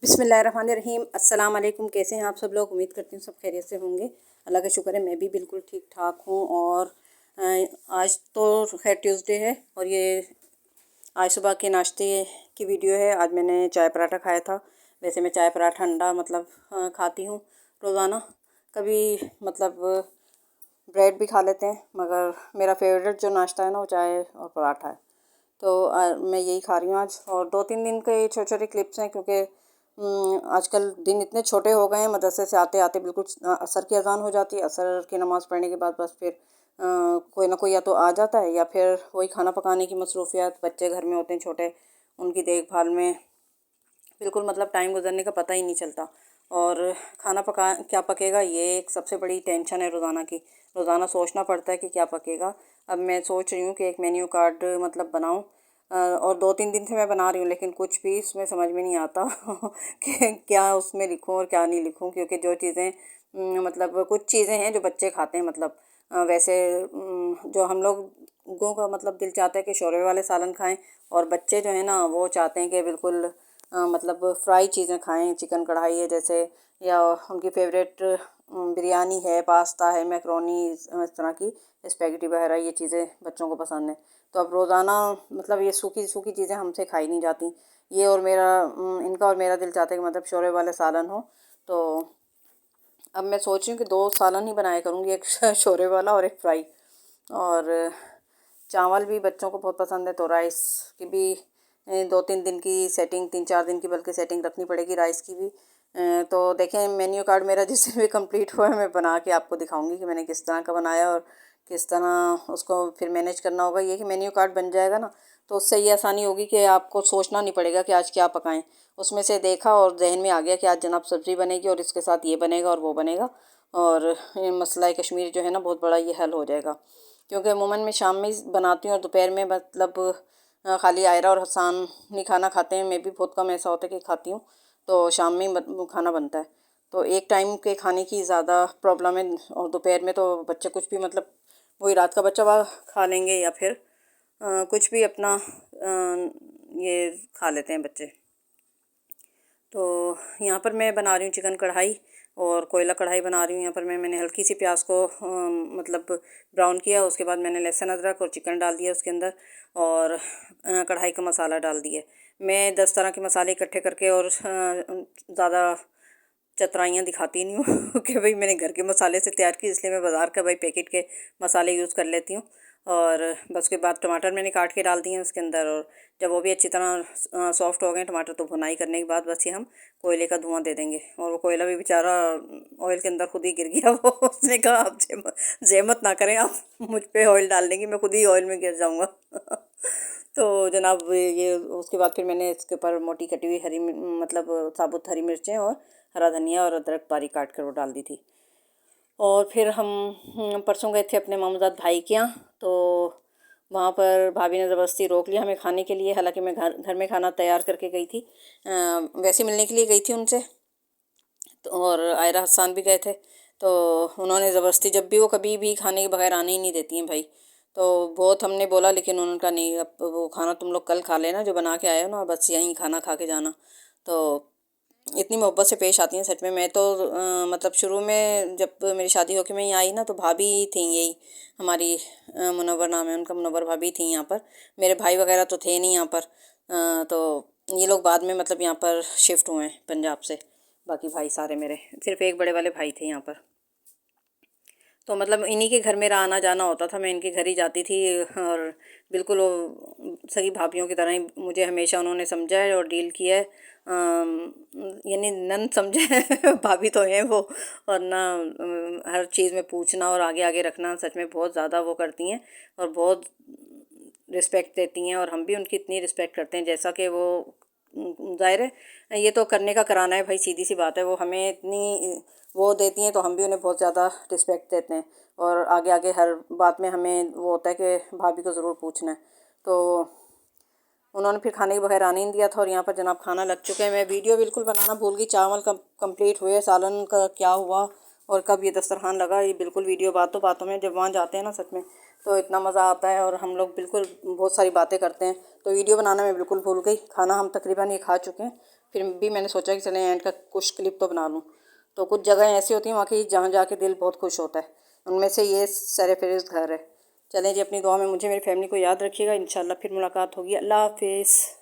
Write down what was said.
बिस्मिल्लाहिर्रहमानिर्रहीम। अस्सलाम वालेकुम। कैसे हैं आप सब लोग? उम्मीद करती हूँ सब खैरियत से होंगे। अल्लाह का शुक्र है मैं भी बिल्कुल ठीक ठाक हूँ। और आज तो खैर ट्यूसडे है और ये आज सुबह के नाश्ते की वीडियो है। आज मैंने चाय पराठा खाया था। वैसे मैं चाय पराठा अंडा मतलब खाती हूँ रोज़ाना। कभी मतलब ब्रेड भी खा लेते हैं, मगर मेरा फेवरेट जो नाश्ता है ना वो चाय और पराठा है। तो मैं यही खा रही हूँ आज। और 2-3 दिन के छोटे छोटे क्लिप्स हैं, क्योंकि आजकल दिन इतने छोटे हो गए हैं। मदरसे से आते आते बिल्कुल असर की अजान हो जाती है। असर की नमाज़ पढ़ने के बाद बस फिर कोई ना कोई या तो आ जाता है या फिर वही खाना पकाने की मसरूफियत। बच्चे घर में होते हैं छोटे, उनकी देखभाल में बिल्कुल मतलब टाइम गुजरने का पता ही नहीं चलता। और खाना पका क्या पकेगा ये एक सबसे बड़ी टेंशन है रोज़ाना की। रोज़ाना सोचना पड़ता है कि क्या पकेगा। अब मैं सोच रही हूँ कि एक मेन्यू कार्ड मतलब बनाऊँ। और 2-3 दिन से मैं बना रही हूँ, लेकिन कुछ भी इसमें समझ में नहीं आता कि क्या उसमें लिखूँ और क्या नहीं लिखूँ। क्योंकि जो चीज़ें मतलब कुछ चीज़ें हैं जो बच्चे खाते हैं, मतलब वैसे जो हम लोगों का मतलब दिल चाहता है कि शोरबे वाले सालन खाएं, और बच्चे जो है ना वो चाहते हैं कि बिल्कुल मतलब फ्राई चीज़ें खाएं। चिकन कढ़ाई है जैसे, या उनकी फेवरेट बिरयानी है, पास्ता है, मैक्रोनी, इस तरह की स्पैगेटी वगैरह, ये चीज़ें बच्चों को पसंद है। तो अब रोज़ाना मतलब ये सूखी सूखी चीज़ें हमसे खाई नहीं जाती। ये और मेरा इनका और मेरा दिल चाहता है कि मतलब शोरबे वाले सालन हो। तो अब मैं सोच रही हूँ कि 2 सालन ही बनाया करूँगी, एक शोरबे वाला और एक फ्राई। और चावल भी बच्चों को बहुत पसंद है, तो राइस की भी 2-3 दिन की सेटिंग, 3-4 दिन की बल्कि सेटिंग रखनी पड़ेगी राइस की भी। तो देखें मेन्यू कार्ड मेरा जिस दिन भी कंप्लीट हुआ है मैं बना के आपको दिखाऊंगी कि मैंने किस तरह का बनाया और किस तरह उसको फिर मैनेज करना होगा। ये कि मेन्यू कार्ड बन जाएगा ना, तो उससे ये आसानी होगी कि आपको सोचना नहीं पड़ेगा कि आज क्या पकाएं। उसमें से देखा और जहन में आ गया कि आज जनाब सब्ज़ी बनेगी और इसके साथ ये बनेगा और वो बनेगा। और ये मसला कश्मीर जो है ना बहुत बड़ा ये हल हो जाएगा। क्योंकि अमूमन मैं शाम में ही बनाती हूँ और दोपहर में मतलब खाली आयरा और हसान नहीं खाना खाते हैं। मैं भी बहुत कम ऐसा होता है कि खाती हूँ, तो शाम में ही खाना बनता है। तो एक टाइम के खाने की ज़्यादा प्रॉब्लम है। और दोपहर में तो बच्चे कुछ भी मतलब वही रात का बचा हुआ खा लेंगे, या फिर कुछ भी अपना ये खा लेते हैं बच्चे। तो यहाँ पर मैं बना रही हूँ चिकन कढ़ाई और कोयला कढ़ाई बना रही हूँ। यहाँ पर मैंने हल्की सी प्याज को मतलब ब्राउन किया, उसके बाद मैंने लहसुन अदरक और चिकन डाल दिया उसके अंदर, और कढ़ाई का मसाला डाल दिए। मैं 10 तरह के मसाले इकट्ठे करके और ज़्यादा चतराइयाँ दिखाती नहीं हूँ कि भाई मैंने घर के मसाले से तैयार की, इसलिए मैं बाज़ार का भाई पैकेट के मसाले यूज़ कर लेती हूँ। और बस उसके बाद टमाटर मैंने काट के डाल दिए हैं उसके अंदर। और जब वो भी अच्छी तरह सॉफ्ट हो गए टमाटर, तो भुनाई करने के बाद बस ये हम कोयले का धुआं दे देंगे। और वो कोयला भी बेचारा ऑयल के अंदर खुद ही गिर गया वो उसने कहा आप जहमत ना करें, आप मुझ पे ऑयल डाल देंगे, मैं खुद ही ऑयल में गिर जाऊँगा तो जनाब ये उसके बाद फिर मैंने इसके ऊपर मोटी कटी हुई मतलब साबुत हरी मिर्चें और हरा धनिया और अदरक बारीक काट कर वो डाल दी थी। और फिर हम परसों गए थे अपने मामूज़ाद भाई के यहाँ। तो वहाँ पर भाभी ने ज़बरदस्ती रोक लिया हमें खाने के लिए। हालांकि मैं घर घर में खाना तैयार करके गई थी, वैसे मिलने के लिए गई थी उनसे। तो और आयरा हसन भी गए थे। तो उन्होंने ज़बरदस्ती, जब भी वो कभी भी खाने के बगैर आने ही नहीं देती हैं भाई। तो बहुत हमने बोला, लेकिन उन्होंने कहा नहीं, अब वो खाना तुम लोग कल खा लेना जो बना के आए हो ना, बस यहीं खाना खा के जाना। तो इतनी मोहब्बत से पेश आती हैं सच में। मैं तो मतलब शुरू में जब मेरी शादी होकर मैं यहाँ आई ना, तो भाभी थी यही हमारी, मुनव्वर नाम है उनका, मुनव्वर भाभी थी यहाँ पर। मेरे भाई वगैरह तो थे नहीं यहाँ पर। तो ये लोग बाद में मतलब यहाँ पर शिफ्ट हुए हैं पंजाब से। बाकी भाई सारे मेरे, सिर्फ एक बड़े वाले भाई थे यहाँ पर। तो मतलब इन्हीं के घर मेरा आना जाना होता था, मैं इनके घर ही जाती थी। और बिल्कुल वो सगी भाभीयों की तरह ही मुझे हमेशा उन्होंने समझा है और डील किया है। यानी नन समझे है भाभी तो हैं वो। और ना हर चीज़ में पूछना और आगे आगे रखना सच में बहुत ज़्यादा वो करती हैं, और बहुत रिस्पेक्ट देती हैं। और हम भी उनकी इतनी रिस्पेक्ट करते हैं जैसा कि वो ज़ाहिर है ये तो करने का कराना है भाई, सीधी सी बात है। वो हमें इतनी वो देती हैं तो हम भी उन्हें बहुत ज़्यादा रिस्पेक्ट देते हैं। और आगे आगे हर बात में हमें वो होता है कि भाभी को ज़रूर पूछना है। तो उन्होंने फिर खाने के बगैर आने नहीं दिया था। और यहाँ पर जनाब खाना लग चुके हैं। मैं वीडियो बिल्कुल बनाना भूल गई। चावल कंप्लीट हुए, सालन का क्या हुआ और कब ये दस्तरखान लगा, ये बिल्कुल वीडियो बातों बातों में जब वहाँ जाते हैं ना सच में तो इतना मज़ा आता है। और हम लोग बिल्कुल बहुत सारी बातें करते हैं, तो वीडियो बनाना मैं बिल्कुल भूल गई। खाना हम तकरीबन ये खा चुके हैं। फिर भी मैंने सोचा कि चलें एंड का कुछ क्लिप तो बना लूँ। तो कुछ जगह ऐसी होती हैं वहाँ की जहाँ जाके दिल बहुत खुश होता है, उनमें से ये सर-ए-फ़हरिस्त घर है। चलें जी, अपनी दुआ में मुझे मेरी फैमिली को याद रखिएगा। इंशाल्लाह फिर मुलाकात होगी। अल्लाह हाफ़िज़।